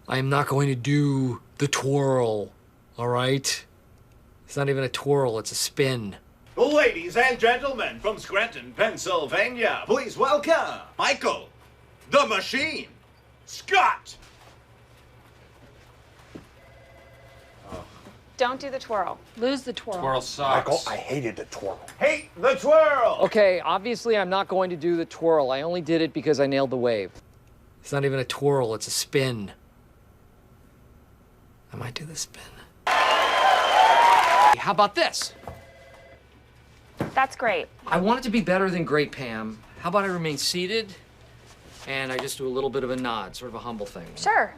I am not going to do the twirl, all right? It's not even a twirl, it's a spin. Ladies and gentlemen, from Scranton, Pennsylvania, please welcome Michael, the Machine, Scott. Don't do the twirl. Lose the twirl. Twirl sucks. Michael, I hated the twirl. Hate the twirl. Okay, obviously I'm not going to do the twirl. I only did it because I nailed the wave. It's not even a twirl, it's a spin. I might do the spin. How about this? That's great. I want it to be better than great, Pam. How about I remain seated and I just do a little bit of a nod, sort of a humble thing. Sure.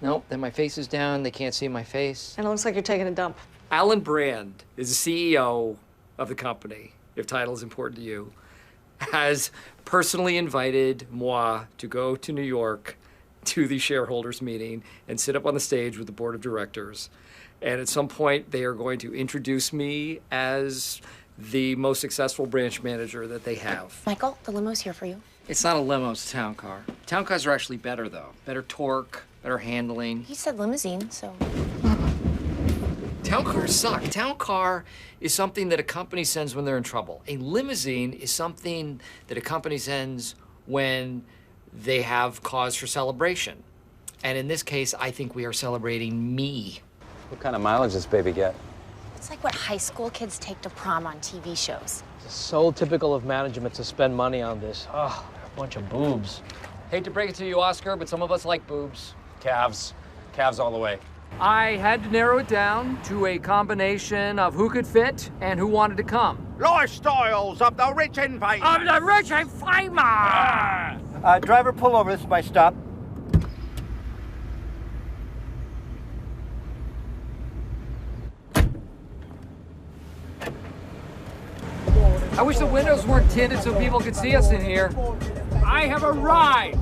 Nope, then my face is down, they can't see my face. And it looks like you're taking a dump. Alan Brand is the CEO of the company, if title is important to you, has personally invited moi to go to New York to the shareholders meeting and sit up on the stage with the board of directors. And at some point, they are going to introduce me as the most successful branch manager that they have. Michael, the limo's here for you. It's not a limo, it's a town car. Town cars are actually better, though. Better torque, better handling. You said limousine, so... Town cars suck. Town car is something that a company sends when they're in trouble. A limousine is something that a company sends when they have cause for celebration. And in this case, I think we are celebrating me. What kind of mileage does baby get? It's like what high school kids take to prom on TV shows. It's so typical of management to spend money on this. Oh, a bunch of boobs. Hate to break it to you, Oscar, but some of us like boobs. Calves. Calves all the way. I had to narrow it down to a combination of who could fit and who wanted to come. Lifestyles of the rich and famous. Of the rich and famous! Driver, pull over. This is my stop. I wish the windows weren't tinted so people could see us in here. I have arrived.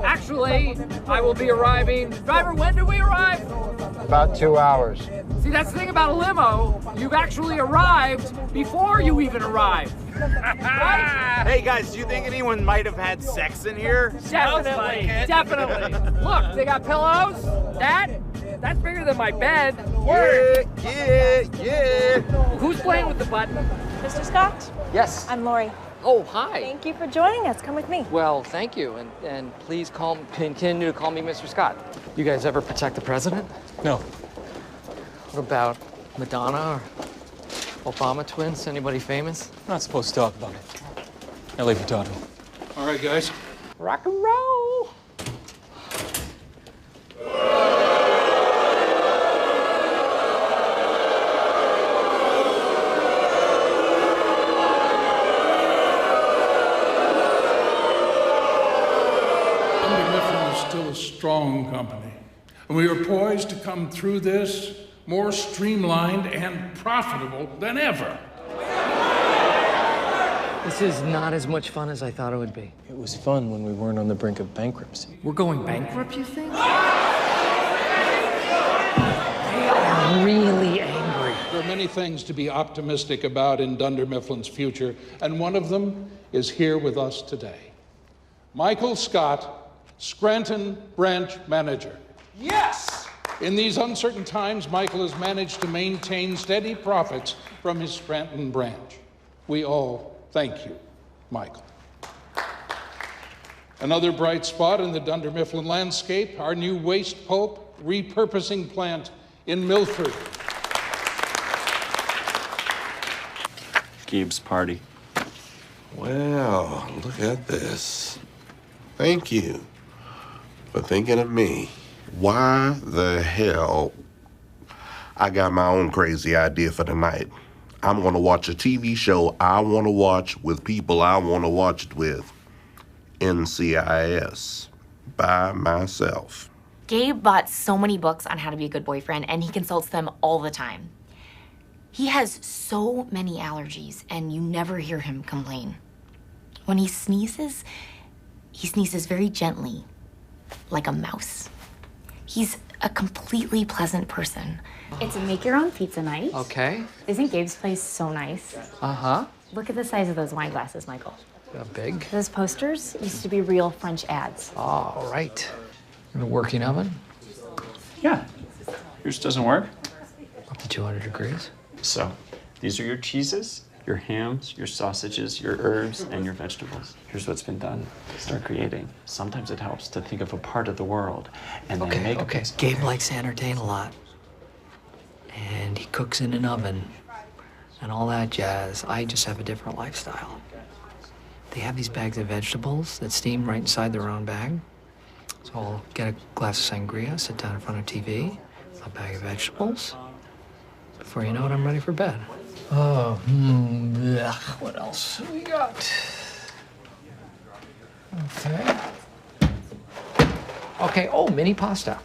Actually, I will be arriving. Driver, when do we arrive? About 2 hours. See, that's the thing about a limo. You've actually arrived before you even arrive. Right? Hey guys, do you think anyone might have had sex in here? Definitely. Definitely. Look, they got pillows. That's bigger than my bed. Yeah. Who's playing with the button? Mr. Scott? Yes. I'm Lori. Oh, hi. Thank you for joining us. Come with me. Well, thank you, and please continue to call me Mr. Scott. You guys ever protect the president? No. What about Madonna or Obama twins? Anybody famous? I'm not supposed to talk about it. I'll leave you talking. All right, guys. Rock and roll. Still a strong company, and we are poised to come through this more streamlined and profitable than ever. This is not as much fun as I thought it would be. It was fun when we weren't on the brink of bankruptcy. We're going bankrupt, you think? They are really angry. There are many things to be optimistic about in Dunder Mifflin's future, and one of them is here with us today. Michael Scott, Scranton branch manager. Yes! In these uncertain times, Michael has managed to maintain steady profits from his Scranton branch. We all thank you, Michael. Another bright spot in the Dunder Mifflin landscape, our new waste pulp repurposing plant in Milford. Gabe's party. Well, look at this. Thank you for thinking of me. Why the hell? I got my own crazy idea for the night. I'm gonna watch a TV show I wanna watch with people I wanna watch it with. NCIS. By myself. Gabe bought so many books on how to be a good boyfriend, and he consults them all the time. He has so many allergies, and you never hear him complain. When he sneezes very gently, like a mouse. He's a completely pleasant person. It's a make-your-own pizza night. Okay. Isn't Gabe's place so nice? Uh-huh. Look at the size of those wine glasses, Michael. Big. Those posters used to be real French ads. All right. In a working oven? Yeah. Yours doesn't work? Up to 200 degrees. So, these are your cheeses, your hams, your sausages, your herbs, and your vegetables. Here's what's been done. Start creating. Sometimes it helps to think of a part of the world and then make Okay. Gabe likes to entertain a lot. And he cooks in an oven and all that jazz. I just have a different lifestyle. They have these bags of vegetables that steam right inside their own bag. So I'll get a glass of sangria, sit down in front of TV, a bag of vegetables. Before you know it, I'm ready for bed. Oh, what else we got? Okay, oh, mini pasta.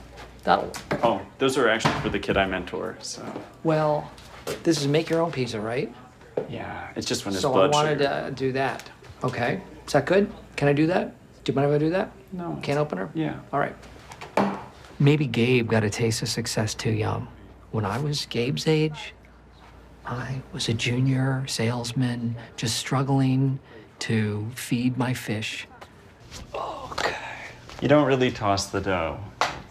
That'll work. Oh, those are actually for the kid I mentor, so. Well, this is make your own pizza, right? Yeah, it's just when his So I blood wanted sugar. to do that. Okay, is that good? Can I do that? Do you mind if I do that? No. Can opener? Yeah. All right. Maybe Gabe got a taste of success too young. When I was Gabe's age, I was a junior salesman just struggling to feed my fish. Okay. You don't really toss the dough.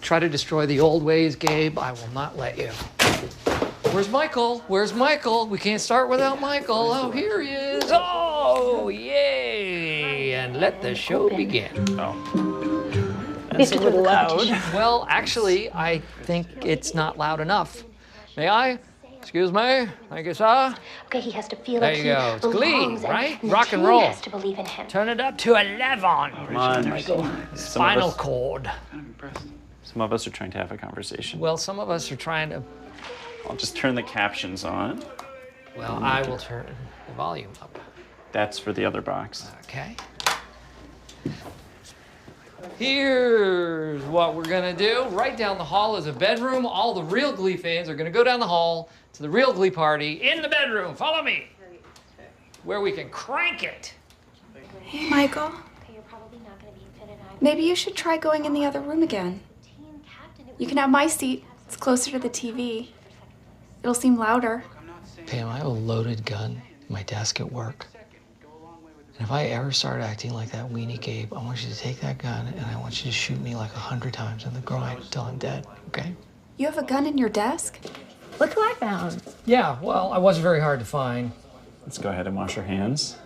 Try to destroy the old ways, Gabe. I will not let you. Where's Michael? Where's Michael? We can't start without Michael. Oh, here he is. Oh, yay. And let the show begin. Oh. It's a little loud. Well, actually, I think it's not loud enough. May I? Excuse me? Thank you, sir. Okay, he has to feel There like you he go. It's Glee, belongs, right? And Rock the and team roll. has to believe in him. Turn it up to 11. Come on. Spinal cord. Some of us are trying to have a conversation. Well, some of us are trying to. I'll just turn the captions on. Well, I will turn the volume up. That's for the other box. Okay. Here's what we're gonna do. Right down the hall is a bedroom. All the real Glee fans are gonna go down the hall to the real Glee party in the bedroom. Follow me. Where we can crank it. Hey, Michael. Maybe you should try going in the other room again. You can have my seat. It's closer to the TV. It'll seem louder. Pam, I have a loaded gun in my desk at work. And if I ever start acting like that weenie Gabe, I want you to take that gun and I want you to shoot me like 100 times in the groin until I'm dead, okay? You have a gun in your desk? Look who I found. Yeah, well, I wasn't very hard to find. Let's go ahead and wash our hands.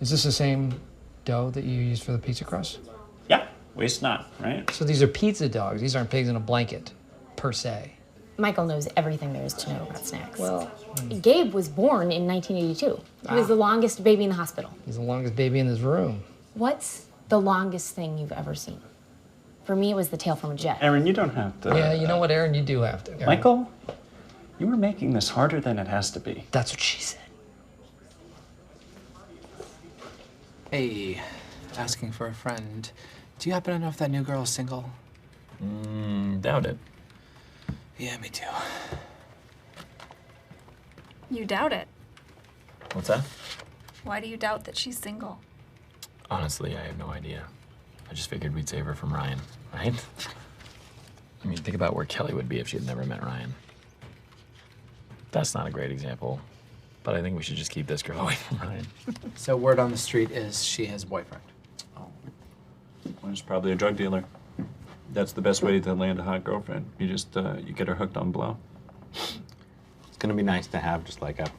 Is this the same dough that you used for the pizza crust? Yeah, waste not, right? So these are pizza dogs. These aren't pigs in a blanket, per se. Michael knows everything there is to know about snacks. Well, Gabe was born in 1982. He was the longest baby in the hospital. He's the longest baby in this room. What's the longest thing you've ever seen? For me, it was the tail from a jet. Aaron, you don't have to. Yeah, you know what, Aaron? You do have to. Aaron. Michael, you were making this harder than it has to be. That's what she said. Hey, asking for a friend. Do you happen to know if that new girl is single? Doubt it. Yeah, me too. You doubt it. What's that? Why do you doubt that she's single? Honestly, I have no idea. I just figured we'd save her from Ryan, right? I mean, think about where Kelly would be if she had never met Ryan. That's not a great example, but I think we should just keep this girl away from Ryan. So word on the street is she has a boyfriend. Well, he's probably a drug dealer. That's the best way to land a hot girlfriend. You just, you get her hooked on blow. It's gonna be nice to have just like a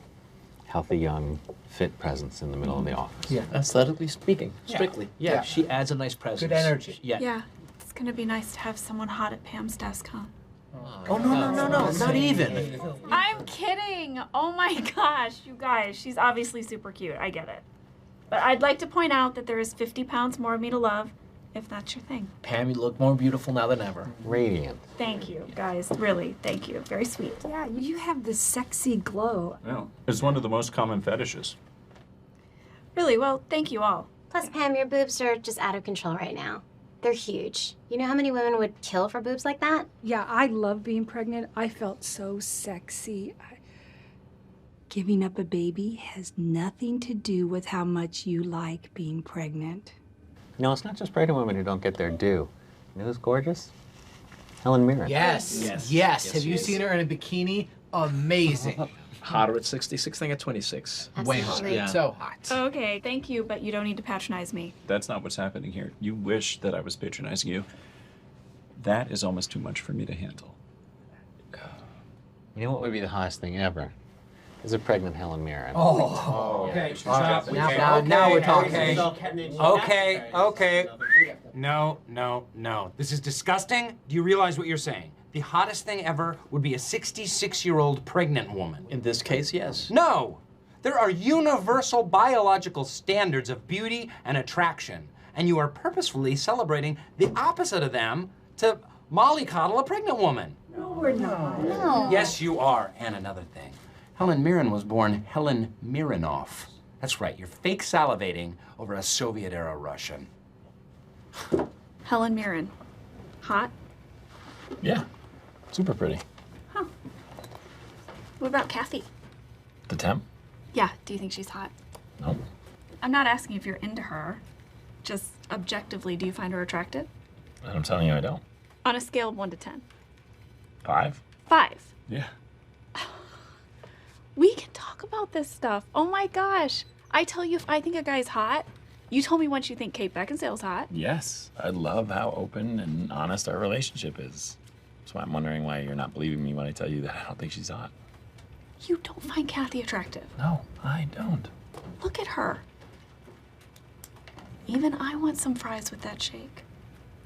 healthy, young, fit presence in the middle of the office. Yeah, aesthetically speaking, strictly. Yeah, she adds a nice presence. Good energy. Yeah. Yeah, it's gonna be nice to have someone hot at Pam's desk, huh? Oh, no, not even. I'm kidding. Oh my gosh, you guys. She's obviously super cute. I get it. But I'd like to point out that there is 50 pounds more of me to love, if that's your thing. Pam, you look more beautiful now than ever. Radiant. Thank you, guys. Really, thank you. Very sweet. Yeah, you have this sexy glow. Yeah, it's one of the most common fetishes. Really, well, thank you all. Plus, Pam, your boobs are just out of control right now. They're huge. You know how many women would kill for boobs like that? Yeah, I love being pregnant. I felt so sexy. Giving up a baby has nothing to do with how much you like being pregnant. No, it's not just pregnant women who don't get their due. You know who's gorgeous? Helen Mirren. Yes. Have you seen her in a bikini? Amazing. Hotter at 66 than at 26. Way hot. Yeah. So hot. Okay, thank you, but you don't need to patronize me. That's not what's happening here. You wish that I was patronizing you. That is almost too much for me to handle. You know what would be the hottest thing ever? Is a pregnant Helen Mirren. Okay, stop. Now we're talking. Okay. No. This is disgusting. Do you realize what you're saying? The hottest thing ever would be a 66-year-old pregnant woman. In this case, yes. No! There are universal biological standards of beauty and attraction, and you are purposefully celebrating the opposite of them to mollycoddle a pregnant woman. No, we're not. No. Yes, you are. And another thing. Helen Mirren was born Helen Miranoff. That's right, you're fake salivating over a Soviet-era Russian. Helen Mirren. Hot? Yeah, super pretty. Huh. What about Kathy? The temp? Yeah, do you think she's hot? No. I'm not asking if you're into her. Just objectively, do you find her attractive? And I'm telling you I don't. On a scale of 1 to 10. 5? 5. Yeah. We can talk about this stuff. Oh my gosh. I tell you if I think a guy's hot. You told me once you think Kate Beckinsale's hot. Yes. I love how open and honest our relationship is. That's why I'm wondering why you're not believing me when I tell you that I don't think she's hot. You don't find Kathy attractive. No, I don't. Look at her. Even I want some fries with that shake.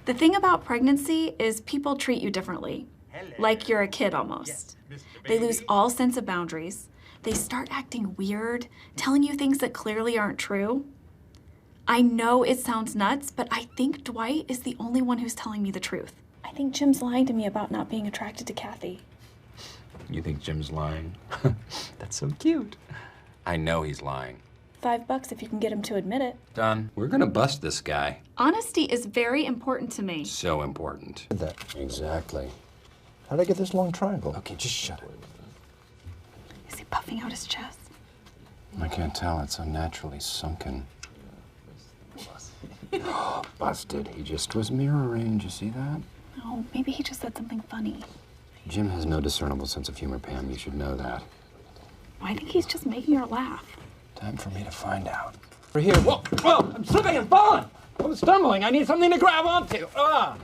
The thing about pregnancy is people treat you differently. Like you're a kid almost. They lose all sense of boundaries. They start acting weird, telling you things that clearly aren't true. I know it sounds nuts, but I think Dwight is the only one who's telling me the truth. I think Jim's lying to me about not being attracted to Kathy. You think Jim's lying? That's so cute. I know he's lying. $5 if you can get him to admit it. Done. We're gonna bust this guy. Honesty is very important to me. So important. Exactly. How'd I get this long triangle? Okay, just shut it. Is he puffing out his chest? I can't tell. It's unnaturally sunken. Busted. He just was mirroring. Did you see that? No, maybe he just said something funny. Jim has no discernible sense of humor, Pam. You should know that. I think he's just making her laugh. Time for me to find out. We're here. Whoa! I'm slipping and falling! I'm stumbling. I need something to grab onto.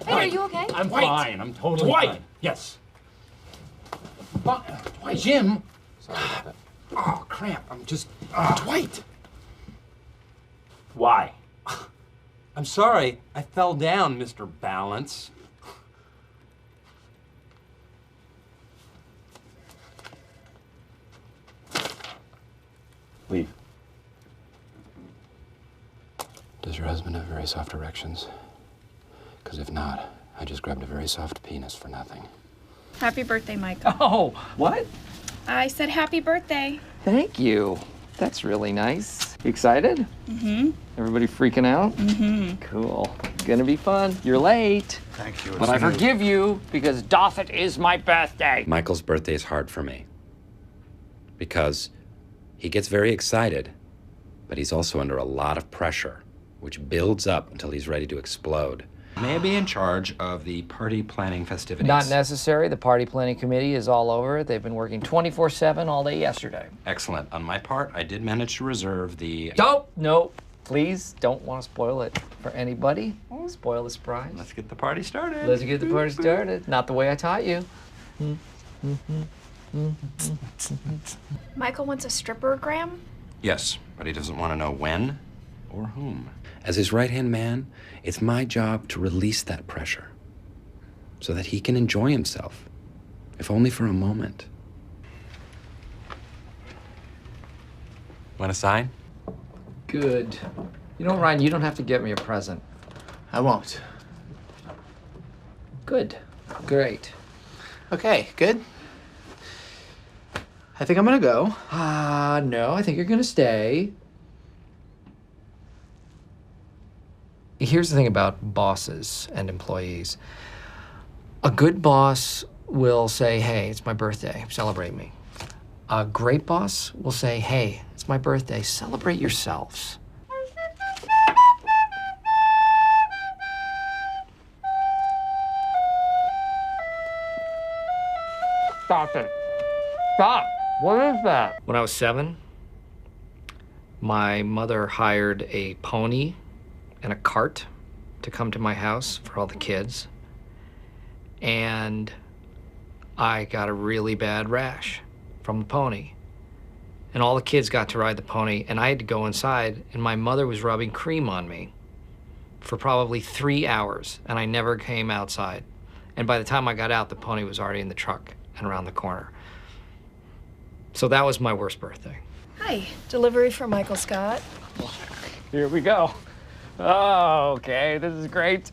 Hey, are you okay? I'm fine. I'm totally fine. Yes. Dwight. Jim. Sorry about that. Oh, cramp. I'm just... Dwight. Why? I'm sorry. I fell down, Mr. Balance. Leave. Does your husband have very soft erections? Because if not, I just grabbed a very soft penis for nothing. Happy birthday, Michael. Oh, what? I said happy birthday. Thank you. That's really nice. You excited? Mm-hmm. Everybody freaking out? Mm-hmm. Cool. Gonna be fun. You're late. Thank you. But I forgive you because Doffet is my birthday. Michael's birthday is hard for me because he gets very excited, but he's also under a lot of pressure, which builds up until he's ready to explode. May I be in charge of the party planning festivities? Not necessary. The party planning committee is all over it. They've been working 24/7 all day yesterday. Excellent. On my part, I did manage to reserve the... No. Please don't want to spoil it for anybody. I won't spoil the surprise. Let's get the party started. Let's get the party started. Not the way I taught you. Michael wants a stripper-gram? Yes, but he doesn't want to know when or whom. As his right-hand man, it's my job to release that pressure so that he can enjoy himself, if only for a moment. Want to sign? Good. You know, Ryan, you don't have to get me a present. I won't. Good. Great. Okay, good. I think I'm gonna go. No, I think you're gonna stay. Here's the thing about bosses and employees. A good boss will say, hey, it's my birthday, celebrate me. A great boss will say, hey, it's my birthday, celebrate yourselves. Stop it. Stop. What is that? When I was 7, my mother hired a pony and a cart to come to my house for all the kids. and I got a really bad rash from the pony. And all the kids got to ride the pony, and I had to go inside, and my mother was rubbing cream on me for probably 3 hours, and I never came outside. And by the time I got out, the pony was already in the truck and around the corner. So that was my worst birthday. Hi, delivery for Michael Scott. Here we go. Oh, okay, this is great.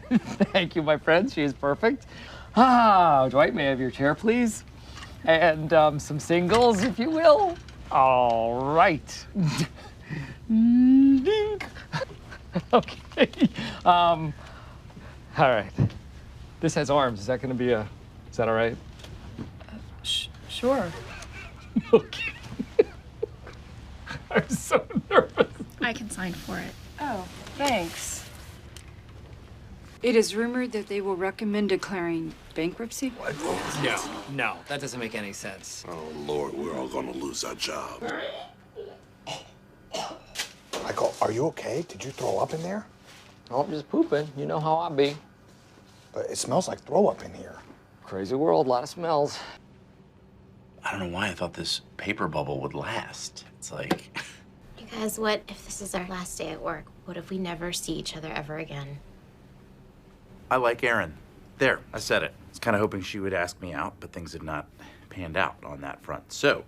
Thank you, my friend. She is perfect. Dwight, may I have your chair, please? And some singles, if you will. All right. Dink. Okay. All right. This has arms. Is that going to be is that all right? Sure. Okay. I'm so nervous. I can sign for it. Oh, thanks. It is rumored that they will recommend declaring bankruptcy. No, that doesn't make any sense. Oh, Lord, we're all gonna lose our job. Michael, are you okay? Did you throw up in there? Oh, I'm just pooping. You know how I be. But it smells like throw up in here. Crazy world, a lot of smells. I don't know why I thought this paper bubble would last. It's like... You guys, what if this is our last day at work? What if we never see each other ever again? I like Erin. There, I said it. I was kind of hoping she would ask me out, but things have not panned out on that front. So,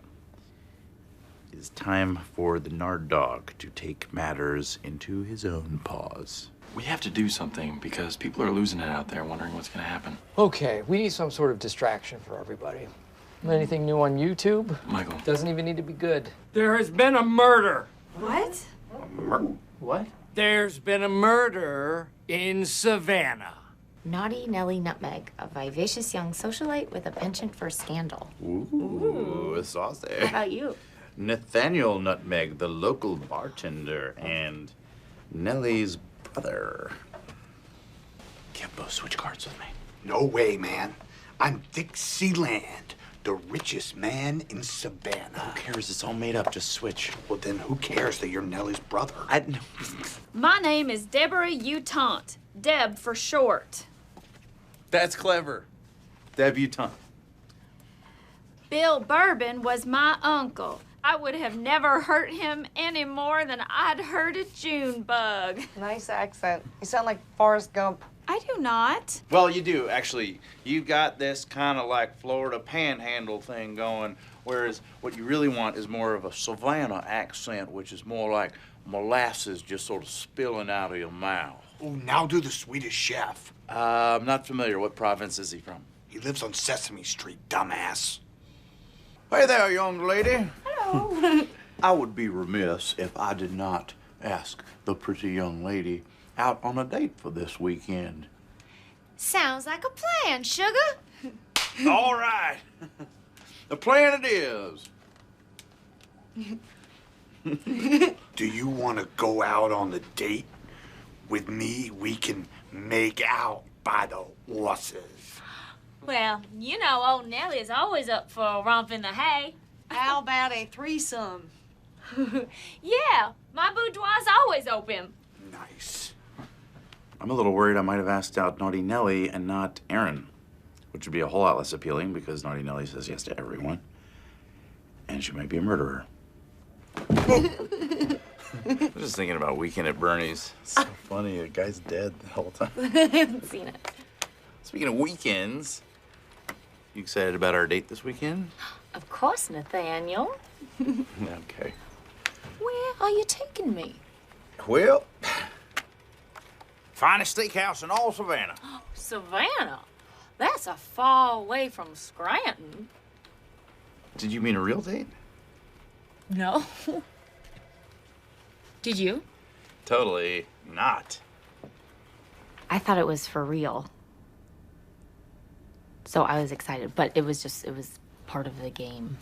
it is time for the Nard dog to take matters into his own paws. We have to do something because people are losing it out there, wondering what's going to happen. Okay, we need some sort of distraction for everybody. Anything new on YouTube? Michael. Doesn't even need to be good. There has been a murder. What? What? There's been a murder in Savannah. Naughty Nellie Nutmeg, a vivacious young socialite with a penchant for scandal. Ooh, saucy. How about you? Nathaniel Nutmeg, the local bartender, and Nellie's brother. Kimbo, switch cards with me. No way, man. I'm Dixieland, the richest man in Savannah. Who cares? It's all made up. Just switch. Well, then who cares that you're Nellie's brother? My name is Deborah Utont. Deb for short. That's clever. Debutante. Bill Bourbon was my uncle. I would have never hurt him any more than I'd hurt a June bug. Nice accent. You sound like Forrest Gump. I do not. Well, you do, actually. You got this kind of like Florida panhandle thing going, whereas what you really want is more of a Savannah accent, which is more like molasses just sort of spilling out of your mouth. Oh, now do the Swedish chef. I'm not familiar. What province is he from? He lives on Sesame Street, dumbass. Hey there, young lady. Hello. I would be remiss if I did not ask the pretty young lady out on a date for this weekend. Sounds like a plan, sugar. All right. The plan it is. Do you want to go out on the date with me? We can make out by the horses. Well, you know old Nellie is always up for a romp in the hay. How about a threesome? Yeah, my boudoir's always open. Nice. I'm a little worried I might have asked out Naughty Nellie and not Erin, which would be a whole lot less appealing because Naughty Nellie says yes to everyone. And she might be a murderer. I was just thinking about Weekend at Bernie's. It's so funny. The guy's dead the whole time. I haven't seen it. Speaking of weekends, you excited about our date this weekend? Of course, Nathaniel. Okay. Where are you taking me? Well, finest steakhouse in all Savannah. Savannah? That's a far away from Scranton. Did you mean a real date? No. Did you? Totally not. I thought it was for real. So I was excited, but it was part of the game.